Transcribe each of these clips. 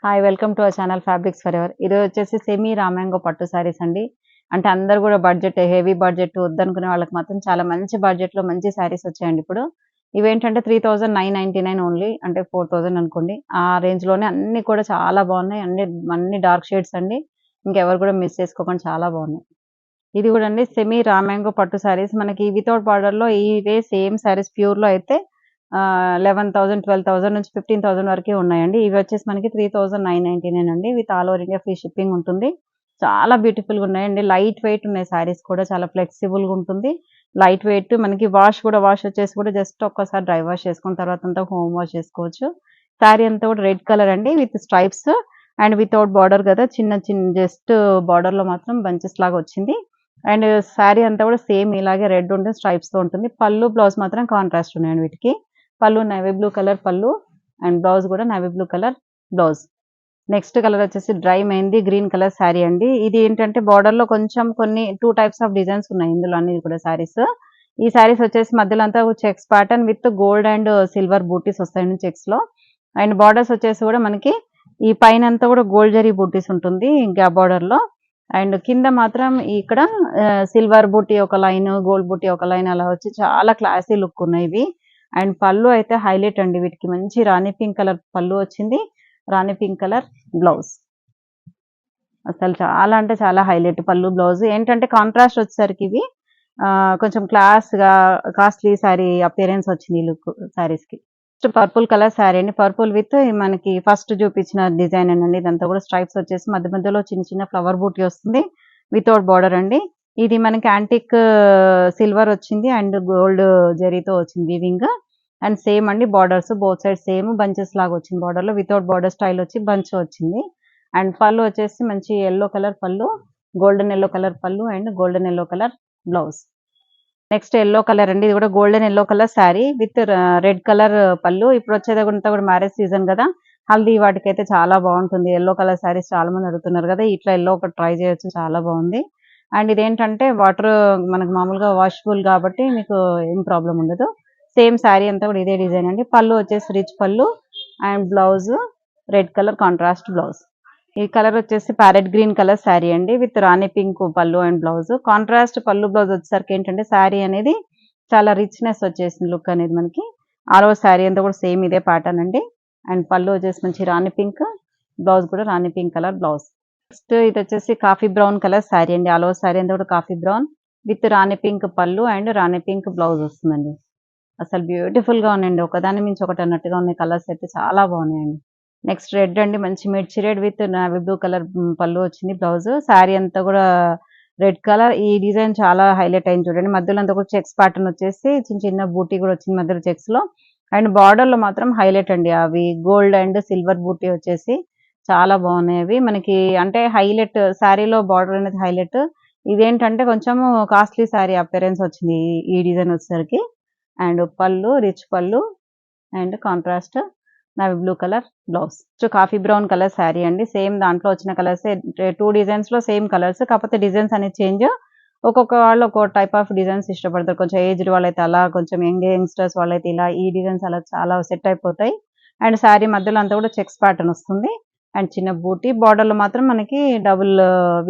Hi welcome to our channel fabrics for ever. ఇది వచ్చేసి semi raw mango పట్టు సారీస్ అండి. అంటే అందరూ కూడా బడ్జెట్ హెవీ బడ్జెట్ వద్దనుకునే వాళ్ళకి మాత్రం చాలా మంచి బడ్జెట్లో మంచి సారీస్ వచ్చాయండి ఇప్పుడు. ఇవేంటంటే 3999 ఓన్లీ, అంటే 4000 అనుకోండి. ఆ రేంజ్లోనే అన్ని కూడా చాలా బాగున్నాయి. అన్ని అన్ని డార్క్ షేడ్స్ అండి. ఇంకెవరు కూడా మిస్ చేసుకోకుండా చాలా బాగున్నాయి. ఇది కూడా అండి సెమీ రామ్యాంగో పట్టు సారీస్. మనకి వితౌట్ బార్డర్లో ఇవే సేమ్ సారీస్ ప్యూర్లో అయితే 11,000 12,000 నుంచి 15,000 వరకే ఉన్నాయండి. ఇవి వచ్చేసి మనకి 3999 అండి. With all over India free shipping ఉంటుంది. చాలా బ్యూటిఫుల్గా ఉన్నాయండి. లైట్ వెయిట్ ఉన్నాయి సారీస్ కూడా, చాలా ఫ్లెక్సిబుల్గా ఉంటుంది. లైట్ వెయిట్ మనకి వాష్ వచ్చేసి కూడా జస్ట్ ఒక్కసారి డ్రై వాష్ చేసుకున్న తర్వాత అంతా హోమ్ వాష్ చేసుకోవచ్చు. శారీ అంతా కూడా రెడ్ కలర్ అండి with stripes and without border కదా, చిన్న చిన్న జస్ట్ బార్డర్లో మాత్రం బంచెస్ లాగా వచ్చింది. అండ్ శారీ అంతా కూడా సేమ్ ఇలాగే రెడ్ ఉంటే స్ట్రైప్స్తో ఉంటుంది. పళ్ళు బ్లౌజ్ మాత్రం కాంట్రాస్ట్ ఉన్నాయండి వీటికి. Pallu navy blue colour pallu and blouse కూడా navy blue colour blouse. Next colour వచ్చేసి dry mehndi green colour sari అండి. ఇది ఏంటంటే బార్డర్ లో కొంచెం కొన్ని 2 టైప్స్ ఆఫ్ డిజైన్స్ ఉన్నాయి ఇందులో అన్ని కూడా శారీస్. ఈ శారీస్ వచ్చేసి మధ్యలో అంతా checks pattern with gold and silver butis వస్తాయండి చెక్స్ లో. అండ్ బార్డర్స్ వచ్చేసి కూడా మనకి ఈ పైన అంతా కూడా గోల్డ్ జరీ బూటీస్ ఉంటుంది ఇంకా బార్డర్ లో. అండ్ కింద మాత్రం ఇక్కడ సిల్వర్ బూటీ ఒక లైన్, గోల్డ్ బూటీ ఒక లైన్ అలా వచ్చి చాలా క్లాసీ లుక్ ఉన్నాయి ఇవి. అండ్ పళ్ళు అయితే హైలైట్ అండి, వీటికి మంచి రాణి పింక్ కలర్ పళ్ళు వచ్చింది, రాణి పింక్ కలర్ బ్లౌజ్. అసలు చాలా అంటే చాలా హైలైట్ పళ్ళు బ్లౌజ్. ఏంటంటే కాంట్రాస్ట్ వచ్చేసరికి ఇవి కొంచెం క్లాస్ గా కాస్ట్లీ శారీ అపియరెన్స్ వచ్చింది ఈ లుక్ శారీస్ కి. పర్పుల్ కలర్ శారీ అండి. పర్పుల్ విత్ మనకి ఫస్ట్ చూపించిన డిజైన్ అండి. ఇదంతా కూడా స్ట్రైప్స్ వచ్చేసి మధ్య మధ్యలో చిన్న చిన్న ఫ్లవర్ బూటీ వస్తుంది వితౌట్ బార్డర్ అండి. ఇది మనకి యాంటిక్ సిల్వర్ వచ్చింది అండ్ గోల్డ్ జరీతో వచ్చింది వీవింగ్. అండ్ సేమ్ అండి borders both side same bunches లాగా వచ్చింది. బార్డర్ లో వితౌట్ బార్డర్ స్టైల్ వచ్చి బంచ్ వచ్చింది. అండ్ పళ్ళు వచ్చేసి మంచి ఎల్లో కలర్ పళ్ళు, golden yellow colour pallu and golden yellow colour blouse. Next yellow colour అండి. ఇది కూడా golden yellow colour sari with red colour పళ్ళు. ఇప్పుడు వచ్చేది కూడా మ్యారేజ్ సీజన్ కదా, హల్దీ వాటికైతే చాలా బాగుంటుంది. ఎల్లో కలర్ శారీస్ చాలా మంది అడుగుతున్నారు కదా, ఇట్లా ఎల్లో ఒకటి ట్రై చేయొచ్చు, చాలా బాగుంది. అండ్ ఇదేంటంటే వాటర్ మనకు మామూలుగా వాషబుల్ కాబట్టి మీకు ఏం ప్రాబ్లం ఉండదు. సేమ్ శారీ అంతా కూడా ఇదే డిజైన్ అండి. పళ్ళు వచ్చేసి రిచ్ పళ్ళు and blouse red colour contrast blouse. ఈ కలర్ వచ్చేసి ప్యారెట్ గ్రీన్ కలర్ శారీ అండి విత్ రాణి పింక్ పళ్ళు అండ్ బ్లౌజ్. కాంట్రాస్ట్ పళ్ళు బ్లౌజ్ వచ్చేసరికి ఏంటంటే శారీ అనేది చాలా రిచ్నెస్ వచ్చేసింది లుక్ అనేది మనకి. ఆల్ ఓవర్ శారీ అంతా కూడా సేమ్ ఇదే ప్యాటర్న్ అండి. అండ్ పళ్ళు వచ్చేసి మంచి రాణి పింక్, బ్లౌజ్ కూడా రాణి పింక్ కలర్ బ్లౌజ్. నెక్స్ట్ ఇది వచ్చేసి కాఫీ బ్రౌన్ కలర్ శారీ అండి. ఆల్ ఓవర్ శారీ అంతా కూడా coffee brown with Rani pink పళ్ళు అండ్ రాణి పింక్ బ్లౌజ్ వస్తుందండి. అసలు బ్యూటిఫుల్ గా ఉన్నాయండి, ఒకదాని మించి ఒకటి అన్నట్టుగా ఉన్నాయి. కలర్స్ అయితే చాలా బాగున్నాయండి. నెక్స్ట్ రెడ్ అండి, మంచి మిర్చి red with navy blue colour పళ్ళు వచ్చింది బ్లౌజ్. శారీ అంతా కూడా రెడ్ కలర్. ఈ డిజైన్ చాలా హైలైట్ అయింది చూడండి. మధ్యలో అంతా కూడా చెక్స్ ప్యాటర్న్ వచ్చేసి చిన్న చిన్న బూటీ కూడా వచ్చింది మధ్యలో చెక్స్ లో. అండ్ బార్డర్ లో మాత్రం హైలైట్ అండి, అవి గోల్డ్ అండ్ సిల్వర్ బూటీ వచ్చేసి చాలా బాగున్నాయి అవి మనకి. అంటే హైలైట్ శారీలో బార్డర్ అనేది హైలైట్. ఇదేంటంటే కొంచెం కాస్ట్లీ శారీ అపియరెన్స్ వచ్చింది ఈ డిజైన్ వచ్చేసరికి. అండ్ పళ్ళు రిచ్ పళ్ళు and contrast navy blue colour blouse. Coffee brown colour sari అండి. సేమ్ దాంట్లో వచ్చిన కలర్స్ 2 డిజైన్స్ లో సేమ్ కలర్స్, కాకపోతే డిజైన్స్ అనేది చేంజ్. ఒక్కొక్క వాళ్ళు ఒక్కొక్క టైప్ ఆఫ్ డిజైన్స్ ఇష్టపడతారు. కొంచెం ఏజ్డ్ వాళ్ళైతే అలా, కొంచెం యంగ్స్టర్స్ వాళ్ళైతే ఇలా, ఈ డిజైన్స్ అలా చాలా సెట్ అయిపోతాయి. అండ్ శారీ మధ్యలో అంతా కూడా చెక్స్ ప్యాటర్న్ వస్తుంది అండ్ చిన్న బూటీ. బార్డర్ లో మాత్రం మనకి డబుల్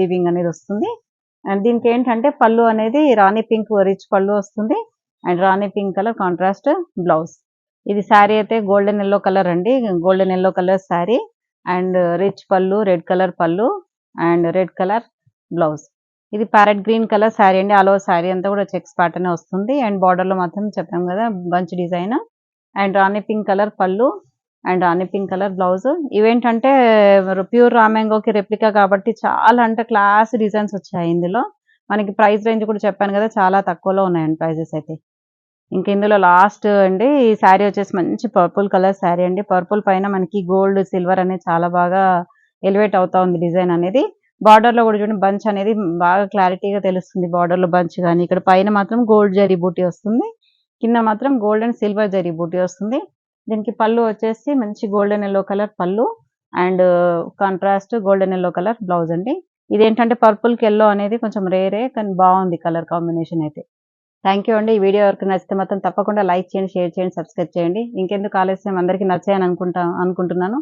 వీవింగ్ అనేది వస్తుంది. అండ్ దీనికి ఏంటంటే పళ్ళు అనేది రాణి పింక్ రిచ్ పళ్ళు వస్తుంది and rani pink colour contrast blouse. ఇది శారీ అయితే గోల్డెన్ ఎల్లో కలర్ అండి. Golden yellow colour sari and rich pallu, red colour pallu and red colour blouse. ఇది ప్యారెట్ గ్రీన్ కలర్ శారీ అండి. ఆల్ ఓవర్ శారీ అంతా కూడా చెక్స్ ప్యాటర్న్ వస్తుంది అండ్ బార్డర్ లో మాత్రం చెప్పాం కదా bunch design. And rani pink colour pallu and rani pink colour blouse. ఇవేంటంటే ప్యూర్ రామ్యాంగోకి రెప్లికా కాబట్టి చాలా అంటే క్లాస్ డిజైన్స్ వచ్చాయి ఇందులో. మనకి ప్రైస్ రేంజ్ కూడా చెప్పాను కదా, చాలా తక్కువలో ఉన్నాయండి ప్రైజెస్ అయితే. ఇంక ఇందులో లాస్ట్ అండి ఈ శారీ వచ్చేసి మంచి పర్పుల్ కలర్ శారీ అండి. పర్పుల్ పైన మనకి గోల్డ్ సిల్వర్ అనేది చాలా బాగా ఎలివేట్ అవుతా ఉంది డిజైన్ అనేది. బార్డర్ లో కూడా చూడండి బంచ్ అనేది బాగా క్లారిటీగా తెలుస్తుంది. బార్డర్ లో బంచ్ కానీ, ఇక్కడ పైన మాత్రం గోల్డ్ జరీ బూటీ వస్తుంది, కింద మాత్రం గోల్డ్ అండ్ సిల్వర్ జరీ బూటీ వస్తుంది. దీనికి పళ్ళు వచ్చేసి మంచి golden yellow colour pallu and contrast golden yellow colour blouse అండి. ఇదేంటంటే పర్పుల్ కి ఎల్లో అనేది కొంచెం రేరే కానీ బాగుంది కలర్ కాంబినేషన్ అయితే. థ్యాంక్ యూ అండి. ఈ వీడియో ఎవరికి నచ్చితే మాత్రం తప్పకుండా లైక్ చేయండి, షేర్ చేయండి, సబ్స్క్రైబ్ చేయండి. ఇంకెందుకు ఆలస్యం, అందరికీ నచ్చాయని అనుకుంటున్నాను.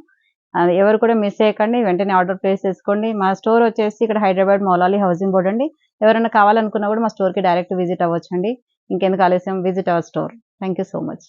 ఎవరు కూడా మిస్ చేయకండి. వెంటనే ఆర్డర్ ప్లేస్ చేసుకోండి. మా స్టోర్ వచ్చేసి ఇక్కడ హైదరాబాద్ మౌలాలి హౌసింగ్ బోర్డ్ అండి. ఎవరైనా కావాలనుకున్నా కూడా మా స్టోర్‌కి డైరెక్ట్ విజిట్ అవ్వచ్చండి. ఇంకెందుకు ఆలస్యం, visit our store. Thank you so much.